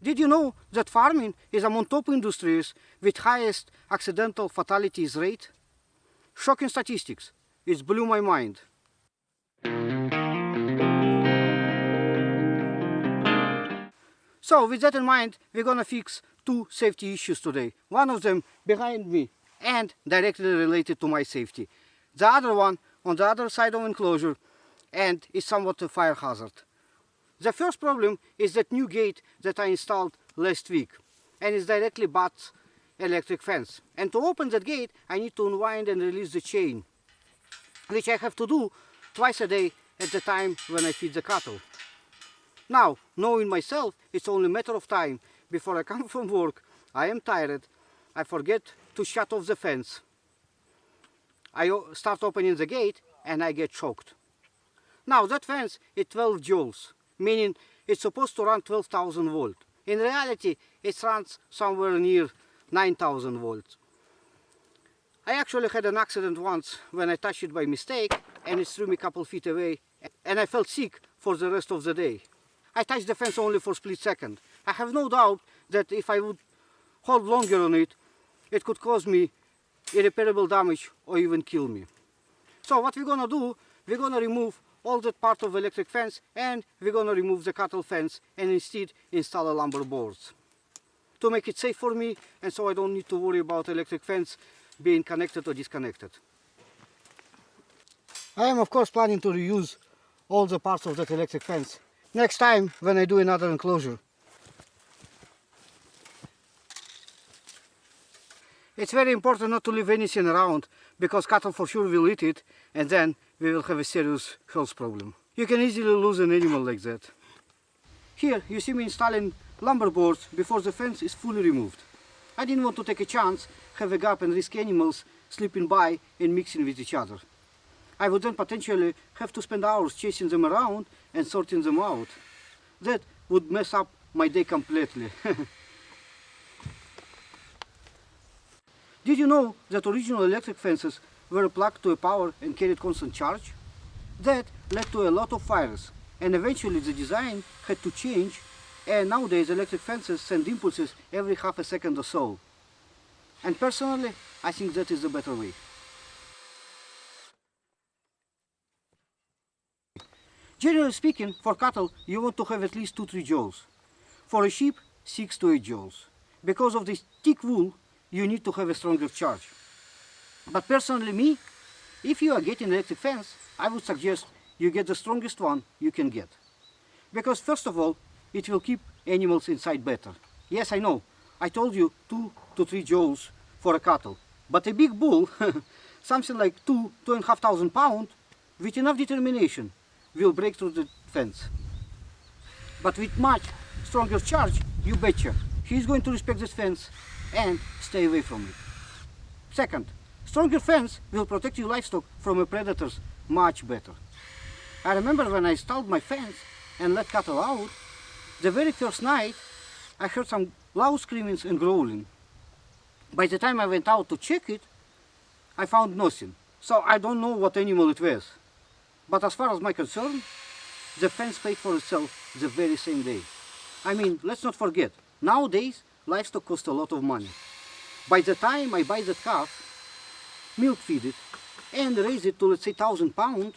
Did you know that farming is among top industries with highest accidental fatalities rate? Shocking statistics. It blew my mind. So with that in mind, we're gonna fix two safety issues today. One of them behind me and directly related to my safety. The other one on the other side of enclosure and is somewhat a fire hazard. The first problem is that new gate that I installed last week and it directly butts electric fence. And to open that gate I need to unwind and release the chain, which I have to do twice a day at the time when I feed the cattle. Now, knowing myself, it's only a matter of time before I come from work, I am tired, I forget to shut off the fence. I start opening the gate and I get choked. Now that fence is 12 joules, meaning it's supposed to run 12,000 volts. In reality, it runs somewhere near 9,000 volts. I actually had an accident once when I touched it by mistake and it threw me a couple feet away and I felt sick for the rest of the day. I touched the fence only for a split second. I have no doubt that if I would hold longer on it, it could cause me irreparable damage or even kill me. So what we're gonna do, we're gonna remove all that part of electric fence and we're gonna remove the cattle fence and instead install a lumber boards. To make it safe for me and so I don't need to worry about electric fence being connected or disconnected. I am of course planning to reuse all the parts of that electric fence next time when I do another enclosure. It's very important not to leave anything around because cattle for sure will eat it and then we will have a serious health problem. You can easily lose an animal like that. Here you see me installing lumber boards before the fence is fully removed. I didn't want to take a chance, have a gap and risk animals slipping by and mixing with each other. I would then potentially have to spend hours chasing them around and sorting them out. That would mess up my day completely. Did you know that original electric fences were plugged to a power and carried constant charge? That led to a lot of fires and eventually the design had to change and nowadays electric fences send impulses every half a second or so. And personally, I think that is the better way. Generally speaking, for cattle, you want to have at least 2-3 joules. For a sheep, 6 to 8 joules. Because of this thick wool, you need to have a stronger charge. But personally me, if you are getting electric fence, I would suggest you get the strongest one you can get. Because first of all, it will keep animals inside better. Yes, I know, I told you 2 to 3 joules for a cattle. But a big bull, something like 2,500 pounds, with enough determination, will break through the fence. But with much stronger charge, you betcha, he's going to respect this fence and stay away from it. Second, stronger fence will protect your livestock from predators much better. I remember when I installed my fence and let cattle out, the very first night I heard some loud screamings and growling. By the time I went out to check it, I found nothing. So I don't know what animal it was. But as far as my concern, the fence paid for itself the very same day. I mean, let's not forget, nowadays livestock cost a lot of money. By the time I buy that calf, milk feed it, and raise it to let's say 1,000 pounds,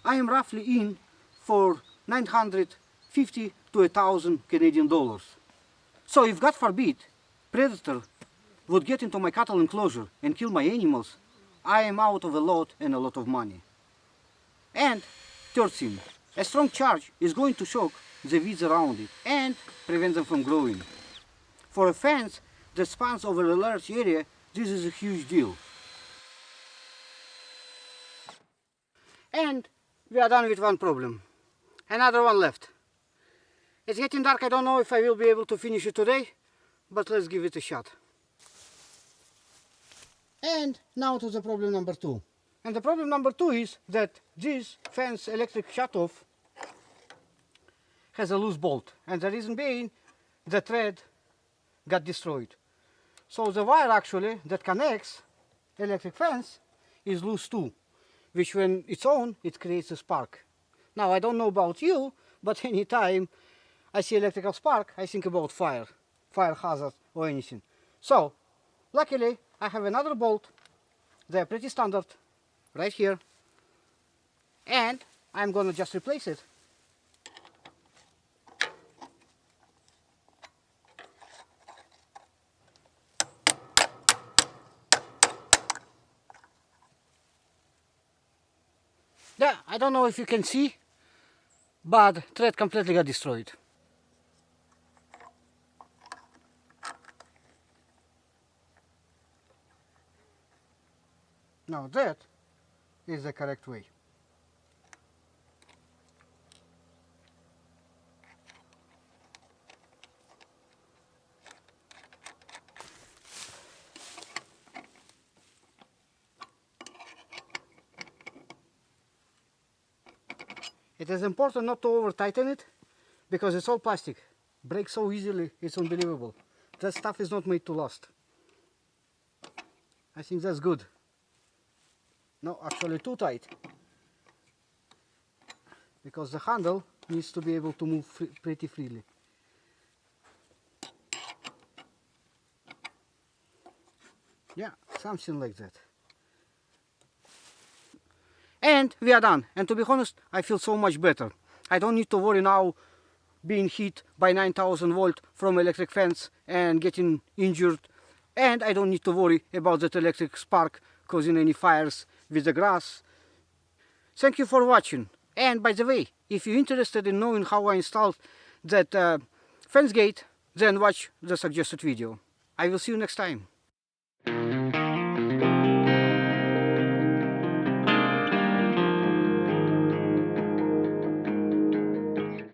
I am roughly in for 950 to 1,000 Canadian dollars. So if God forbid, predator would get into my cattle enclosure and kill my animals, I am out of a lot and a lot of money. And third thing, a strong charge is going to shock the weeds around it and prevent them from growing. For a fence that spans over a large area, this is a huge deal. And we are done with one problem. Another one left. It's getting dark, I don't know if I will be able to finish it today, but let's give it a shot. And now to the problem number 2. And the problem number 2 is that this fence electric shutoff has a loose bolt. And the reason being, the thread got destroyed. So the wire actually that connects electric fence is loose too, which when it's on, it creates a spark. Now I don't know about you, but anytime I see electrical spark, I think about fire hazard or anything. So, luckily, I have another bolt. They're pretty standard, right here. And I'm gonna just replace it. Yeah, I don't know if you can see, but thread completely got destroyed. Now that is the correct way. It is important not to over tighten it because it's all plastic. Breaks so easily, it's unbelievable. That stuff is not made to last. I think that's good. No, actually too tight. Because the handle needs to be able to move pretty freely. Yeah, something like that. And we are done. And to be honest, I feel so much better. I don't need to worry now being hit by 9000 volt from electric fence and getting injured. And I don't need to worry about that electric spark causing any fires with the grass. Thank you for watching. And by the way, if you're interested in knowing how I installed that fence gate, then watch the suggested video. I will see you next time.